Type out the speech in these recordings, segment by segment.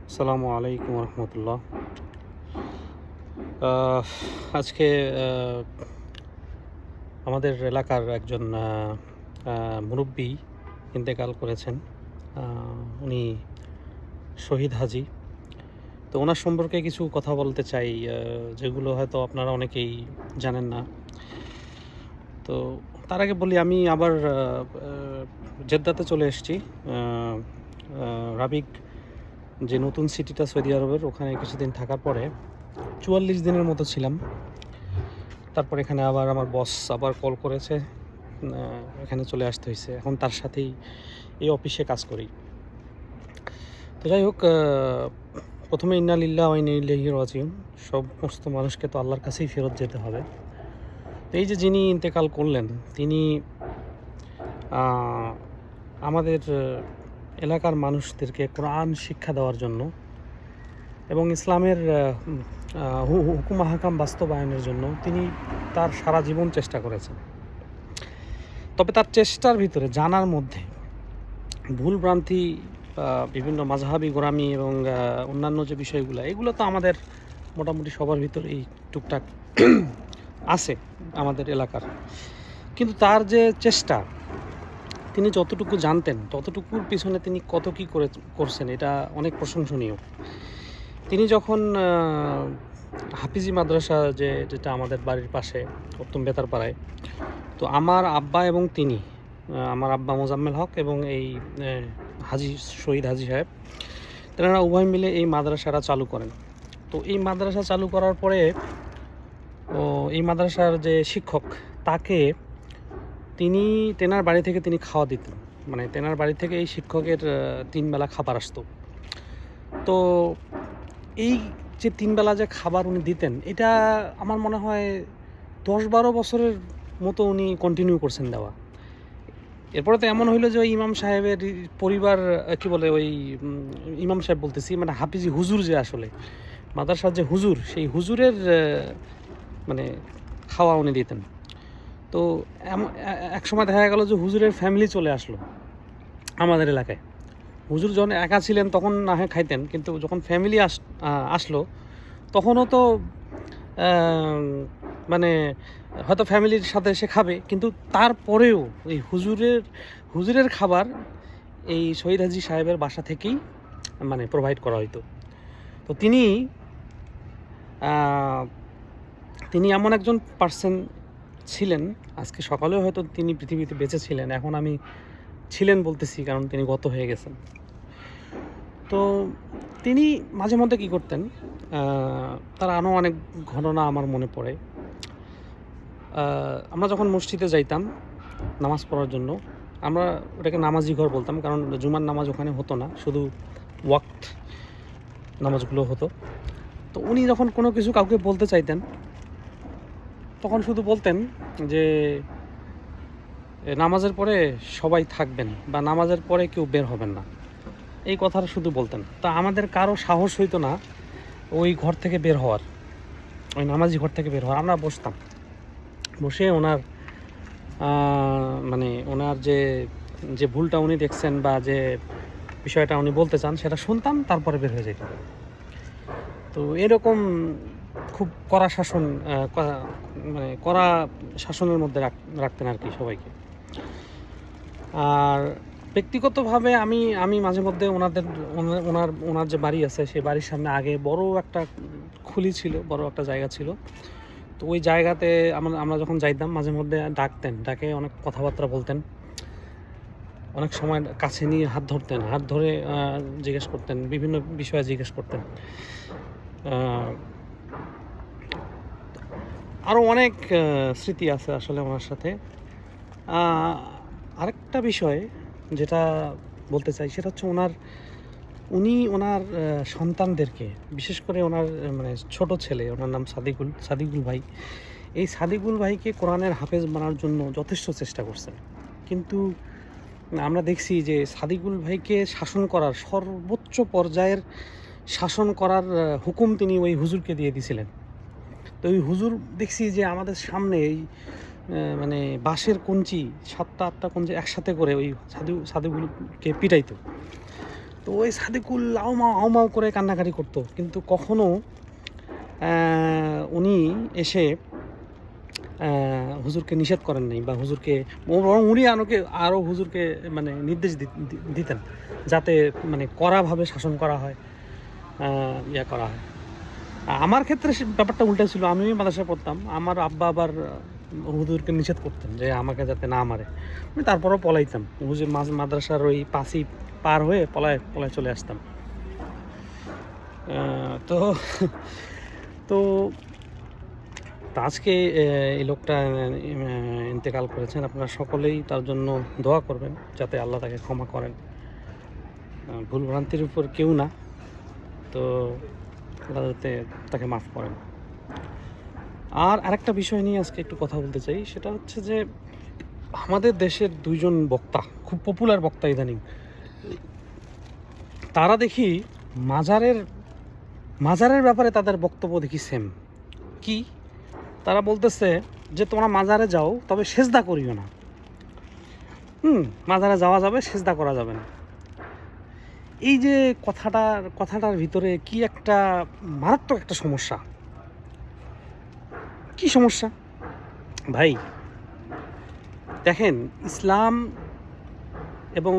আসসালামু আলাইকুম রহমতুল্লাহ। আজকে আমাদের এলাকার একজন মুরব্বী ইন্তেকাল করেছেন। উনি শহীদ হাজী। তো ওনার সম্পর্কে কিছু কথা বলতে চাই, যেগুলো হয়তো আপনারা অনেকেই জানেন না। তো তার আগে বলি, আমি আবার জেদ্দাতে চলে এসেছি। রাবিক যে নতুন সিটিটা সৌদি আরবের, ওখানে কিছুদিন থাকার পরে 44 দিনের মতো ছিলাম। তারপর এখানে আবার আমার বস আবার কল করেছে, এখানে চলে আসতে হয়েছে। এখন তার সাথেই এই অফিসে কাজ করি। তো যাই হোক, প্রথমে ইন্না লিল্লাহ ওয়া ইন্না ইলাইহি রাজিউন। সমস্ত মানুষকে তো আল্লাহর কাছেই ফেরত যেতে হবে। তো এই যে যিনি ইন্তেকাল করলেন, তিনি আমাদের এলাকার মানুষদেরকে কোরআন শিক্ষা দেওয়ার জন্য এবং ইসলামের হুকুম হাকাম বাস্তবায়নের জন্য তিনি তার সারা জীবন চেষ্টা করেছেন। তবে তার চেষ্টার ভিতরে জানার মধ্যে ভুল ভ্রান্তি, বিভিন্ন মাযহাবি গোঁড়ামি এবং অন্যান্য যে বিষয়গুলো, এগুলো তো আমাদের মোটামুটি সবার ভিতরেই টুকটাক আছে আমাদের এলাকার। কিন্তু তার যে চেষ্টা, তিনি যতটুকু জানতেন ততটুকুর পিছনে তিনি কত কী করছেন, এটা অনেক প্রশংসনীয়। তিনি যখন হাফিজি মাদ্রাসা যেটা আমাদের বাড়ির পাশে উত্তম বেতারপাড়ায়, তো আমার আব্বা এবং তিনি, আমার আব্বা মোজাম্মেল হক এবং এই হাজী শহীদ হাজী সাহেব, তেনারা উভয় মিলে এই মাদ্রাসাটা চালু করেন। তো এই মাদ্রাসা চালু করার পরে এই মাদ্রাসার যে শিক্ষক, তাকে তেনার বাড়ি থেকে তিনি খাওয়া দিতেন। মানে তেনার বাড়ি থেকে এই শিক্ষকের 3 বেলা খাবার আসতো। তো এই যে 3 বেলা যে খাবার উনি দিতেন, এটা আমার মনে হয় 10-12 বছরের মতো উনি কন্টিনিউ করছেন দেওয়া। এরপরে তো এমন হইলো যে ওই ইমাম সাহেবের পরিবার, কি বলে, ওই ইমাম সাহেব বলতেছি, মানে হাফিজি হুজুর, যে আসলে মাদ্রাসার যে হুজুর, সেই হুজুরের মানে খাওয়া উনি দিতেন। তো এক সময় দেখা গেল যে হুজুরের ফ্যামিলি চলে আসলো আমাদের এলাকায়। হুজুর যখন একা ছিলেন তখন না হয় খাইতেন, কিন্তু যখন ফ্যামিলি আসলো তখনও তো মানে হয়তো ফ্যামিলির সাথে সে খাবে, কিন্তু তারপরেও এই হুজুরের খাবার এই শহীদ হাজী সাহেবের বাসা থেকেই মানে প্রোভাইড করা হইতো। তো তিনি এমন একজন পার্সন ছিলেন, আজকে সকালেও হয়তো তিনি পৃথিবীতে বেঁচে ছিলেন। এখন আমি ছিলেন বলতেছি, কারণ তিনি গত হয়ে গেছেন। তো তিনি মাঝে মধ্যে কী করতেন, তার আরও অনেক ঘটনা আমার মনে পড়ে। আমরা যখন মসজিদে যাইতাম নামাজ পড়ার জন্য, আমরা ওটাকে নামাজি ঘর বলতাম, কারণ জুমার নামাজ ওখানে হতো না, শুধু ওয়াক্ত নামাজগুলো হতো। তো উনি যখন কোনো কিছু কাউকে বলতে চাইতেন, তখন শুধু বলতেন যে নামাজের পরে সবাই থাকবেন, বা নামাজের পরে কেউ বের হবেন না, এই কথাটা শুধু বলতেন। তা আমাদের কারো সাহস হইতো না ওই ঘর থেকে বের হওয়ার, ওই নামাজি ঘর থেকে বের হওয়ার। আমরা বসতাম, বসে ওনার মানে ওনার যে ভুলটা উনি দেখছেন বা যে বিষয়টা উনি বলতে চান, সেটা শুনতাম, তারপরে বের হয়ে যেতাম। তো এরকম খুব কড়া শাসন, মানে কড়া শাসনের মধ্যে রাখতেন আর কি সবাইকে। আর ব্যক্তিগতভাবে আমি মাঝে মধ্যে ওনার যে বাড়ি আছে, সেই বাড়ির সামনে আগে বড় একটা খুলি ছিল, বড় একটা জায়গা ছিল। তো ওই জায়গাতে আমরা যখন যাইতাম, মাঝে মধ্যে ডাকে অনেক কথাবার্তা বলতেন। অনেক সময় কাছে নিয়ে হাত ধরে জিজ্ঞেস করতেন, বিভিন্ন বিষয়ে জিজ্ঞেস করতেন। আরও অনেক স্মৃতি আছে আসলে ওনার সাথে। আরেকটা বিষয় যেটা বলতে চাই, সেটা হচ্ছে উনি ওনার সন্তানদেরকে, বিশেষ করে ওনার মানে ছোট ছেলে, ওনার নাম সাদিকুল ভাই, এই সাদিকুল ভাইকে কোরআনের হাফেজ বানানোর জন্য যথেষ্ট চেষ্টা করছেন। কিন্তু আমরা দেখছি যে সাদিকুল ভাইকে শাসন করার, সর্বোচ্চ পর্যায়ের শাসন করার হুকুম তিনি ওই হুজুরকে দিয়ে দিয়েছিলেন। তো ওই হুজুর দেখছি যে আমাদের সামনে এই মানে বাঁশের কঞ্চি, 7টা 8টা কঞ্চি একসাথে করে ওই সাদিকুলকে পিটাইতো। তো ওই সাদিকুল আউমাউ আউমাউ করে কান্নাকাটি করতো, কিন্তু কখনো উনি এসে হুজুরকে নিষেধ করেন নাই, বা হুজুরকে বরং উনি আরও হুজুরকে মানে নির্দেশ দিতেন যাতে মানে কড়াভাবে শাসন করা হয়, ইয়া করা হয়। আমার ক্ষেত্রে ব্যাপারটা উল্টা ছিল, আমি মাদ্রাসায় পড়তাম, আমার আব্বা আবার হুজুরকে নিষেধ করতেন যে আমাকে যাতে না মারে। আমি তারপরেও পলাইতাম, হুজুর মাদ্রাসার ওই পাশি পার হয়ে পলায় চলে আসতাম। তো তো আজকে এই লোকটা ইন্তেকাল করেছেন, আপনারা সকলেই তার জন্য দোয়া করবেন যাতে আল্লাহ তাকে ক্ষমা করেন। ভুলভ্রান্তির উপর কেউ না, তো আল্লাহ যাতে তাকে মাফ করেন। আর আরেকটা বিষয় নিয়ে আজকে একটু কথা বলতে চাই, সেটা হচ্ছে যে আমাদের দেশের দুইজন বক্তা, খুব পপুলার বক্তা ইদানিং, তারা দেখি মাজারের ব্যাপারে তাদের বক্তব্য দেখি সেম। কি তারা বলতেছে যে তোমরা মাজারে যাও, তবে সেজদা করিও না। মাজারে যাওয়া যাবে, সেজদা করা যাবে না। এই যে কথাটার ভিতরে কি একটা মারাত্মক একটা সমস্যা। কি সমস্যা ভাই? দেখেন, ইসলাম এবং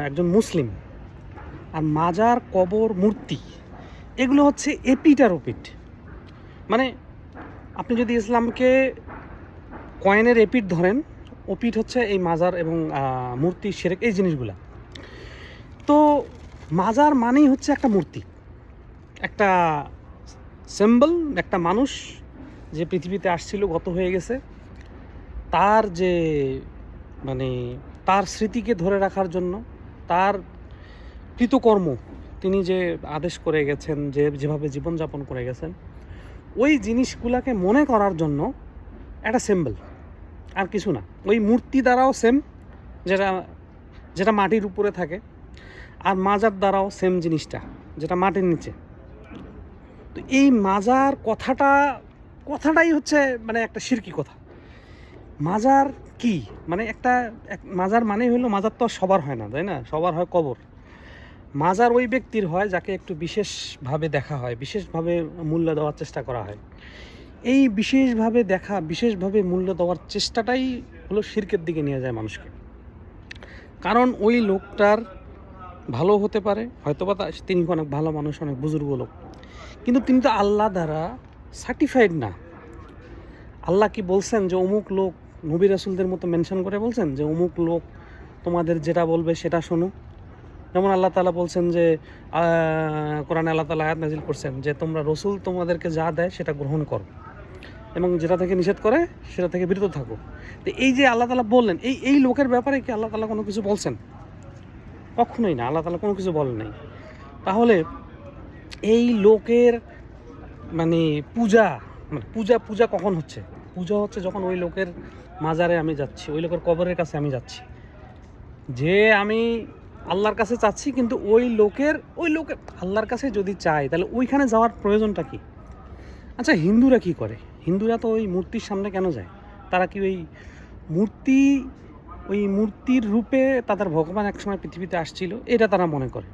একজন মুসলিম আর মাজার, কবর, মূর্তি, এগুলো হচ্ছে এপিট আর ওপিট। মানে আপনি যদি ইসলামকে কয়েনের এপিট ধরেন, ওপিট হচ্ছে এই মাজার এবং মূর্তি, শিরক, এই জিনিসগুলা। তো মাজার মানেই হচ্ছে একটা মূর্তি, একটা সিম্বল, একটা মানুষ যে পৃথিবীতে আসছিল, গত হয়ে গেছে, তার যে মানে তার স্মৃতিকে ধরে রাখার জন্য, তার কৃতকর্ম, তিনি যে আদেশ করে গেছেন, যেভাবে জীবনযাপন করে গেছেন, ওই জিনিসগুলোকে মনে করার জন্য একটা সিম্বল, আর কিছু না। ওই মূর্তি দ্বারাও সেম, যেটা মাটির উপরে থাকে, আর মাজার দ্বারাও সেম জিনিসটা, যেটা মাটির নিচে। তো এই মাজার কথাটাই হচ্ছে মানে একটা শিরকি কথা। মাজার কি মানে মাজার মানে হলো, মাজার তো সবার হয় না, তাই না? সবার হয় কবর। মাজার ওই ব্যক্তির হয় যাকে একটু বিশেষভাবে দেখা হয়, বিশেষভাবে মূল্য দেওয়ার চেষ্টা করা হয়। এই বিশেষভাবে দেখা, বিশেষভাবে মূল্য দেওয়ার চেষ্টাটাই হলো শিরকের দিকে নিয়ে যায় মানুষকে। কারণ ওই লোকটার ভালো হতে পারে, হয়তোবা তিনি অনেক ভালো মানুষ, অনেক বুজুর্গ লোক, কিন্তু তিনি তো আল্লাহ দ্বারা সার্টিফাইড না। আল্লাহ কি বলছেন যে অমুক লোক, নবী রাসূলদের মতো মেনশন করে বলছেন যে অমুক লোক তোমাদের যেটা বলবে সেটা শোনো? যেমন আল্লাহ তাআলা বলছেন যে কোরআনে আল্লাহ তাআলা আয়াত নাজিল করছেন যে তোমরা রসুল তোমাদেরকে যা দেয় সেটা গ্রহণ করো, এবং যেটা থেকে নিষেধ করে সেটা থেকে বিরত থাকো। তো এই যে আল্লাহ তাআলা বললেন, এই লোকের ব্যাপারে কি আল্লাহ তাআলা কোনো কিছু বলছেন? কখনোই না, আল্লাহ তাআলা কোনো কিছু বলেন নাই। তাহলে এই লোকের মানে পূজা কখন হচ্ছে? পূজা হচ্ছে যখন ওই লোকের মাজারে আমি যাচ্ছি, ওই লোকের কবরের কাছে আমি যাচ্ছি, যে আমি আল্লাহর কাছে চাচ্ছি, কিন্তু ওই লোকের আল্লাহর কাছে যদি চাই, তাহলে ওইখানে যাওয়ার প্রয়োজনটা কি? আচ্ছা, হিন্দুরা কি করে? হিন্দুরা তো ওই মূর্তির সামনে কেন যায়? তারা কি ওই মূর্তির রূপে তাদের ভগবান একসময় পৃথিবীতে আসছিল, এটা তারা মনে করে।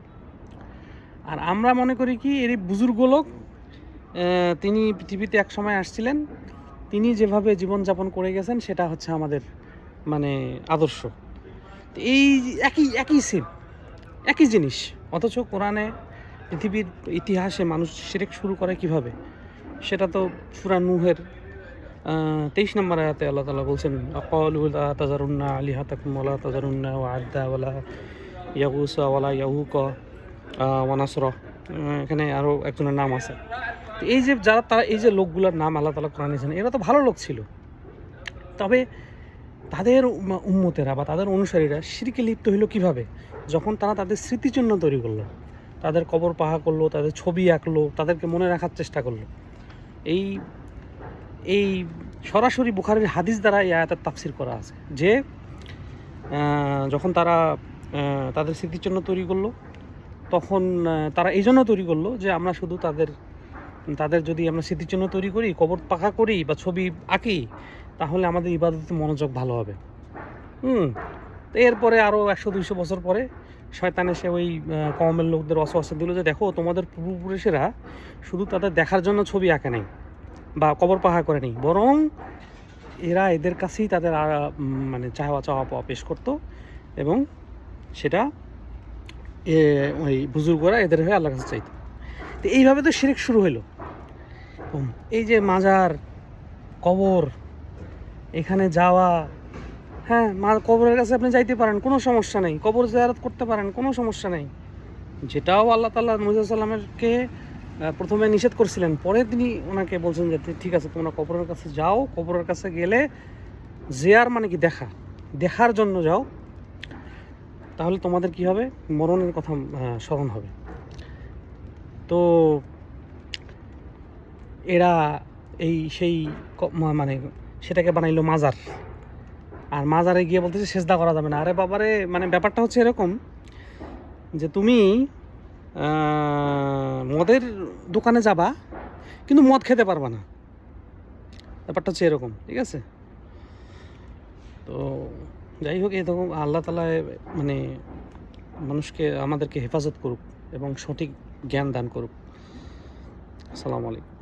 আর আমরা মনে করি কি, এর বুজুর্গ লোক, তিনি পৃথিবীতে একসময় আসছিলেন, তিনি যেভাবে জীবনযাপন করে গেছেন সেটা হচ্ছে আমাদের মানে আদর্শ। এই একই সেম, একই জিনিস। অথচ কোরআনে পৃথিবীর ইতিহাসে মানুষ শিরক শুরু করে কিভাবে, সেটা তো সূরা নূহের 23 নম্বর আয়াতে আল্লাহ তাআলা বলছেন, আকালু লা তাযারুন্না আলিহাতাকুম ওয়ালা তাযারুন্না ওয়া'আদ্দা ওয়ালা ইয়াগুসা ওয়ালা ইয়াউকা ওয়া নাসরা। এখানে আরও একজনের নাম আছে। তো এই যে তারা এই যে লোকগুলোর নাম আল্লাহ তাআলা কোরআনে দিয়েছেন, এরা তো ভালো লোক ছিল, তবে তাদের উম্মতেরা বা তাদের অনুসারীরা শিরকে লিপ্ত হইল কিভাবে? যখন তারা তাদের স্মৃতিচিহ্ন তৈরি করলো, তাদের কবর পাহা করলো, তাদের ছবি আঁকলো, তাদেরকে মনে রাখার চেষ্টা করলো। এই সরাসরি বুখারীর হাদিস দ্বারা এই আয়াতের তাফসির করা আছে যে যখন তারা তাদের স্মৃতিচিহ্ন তৈরি করলো, তখন তারা এই জন্য তৈরি করলো যে আমরা শুধু তাদের যদি আমরা স্মৃতিচিহ্ন তৈরি করি, কবর পাকা করি বা ছবি আঁকি, তাহলে আমাদের ইবাদতে মনোযোগ ভালো হবে। তো এরপরে আরও 100-200 বছর পরে শয়তান এসে ওই কওমের লোকদের ওয়াসওয়াসা দিল যে দেখো তোমাদের পূর্বপুরুষেরা শুধু তাদের দেখার জন্য ছবি আঁকে নাই বা কবর পাহাড় করে নেই, বরং এরা এদের কাছেই তাদের মানে চাওয়া পাওয়া পেশ করতো এবং সেটা ওই বুজুর্গরা এদের হয়ে আল্লাহর কাছে চাইতো। তো এইভাবে তো শিরক শুরু হলো। এই যে মাজার, কবর, এখানে যাওয়া, হ্যাঁ কবরের কাছে আপনি যাইতে পারেন, কোনো সমস্যা নেই, কবর জিয়ারত করতে পারেন, কোনো সমস্যা নেই, যেটাও আল্লাহ তাআলা মুসা সাল্লামকে প্রথমে নিষেধ করছিলেন, পরে তিনি ওনাকে বলছেন যে ঠিক আছে তোমরা কবরের কাছে যাও, কবরের কাছে গেলে জিয়ার মানে কি দেখার জন্য যাও, তাহলে তোমাদের কি হবে, মরণের কথা স্মরণ হবে। তো এরা সেই মানে সেটাকে বানাইলো মাজার, আর মাজারে গিয়ে বলতেছে সেজদা করা যাবে না। আরে বাবারে, মানে ব্যাপারটা হচ্ছে এরকম যে তুমি মদের দোকানে যাবা কিন্তু মদ খেতে পারবা না, ব্যাপারটা হচ্ছে এরকম, ঠিক আছে? তো যাই হোক, এরকম আল্লাহ তাআলা মানে আমাদেরকে হেফাজত করুক এবং সঠিক জ্ঞান দান করুক। আসসালামু আলাইকুম।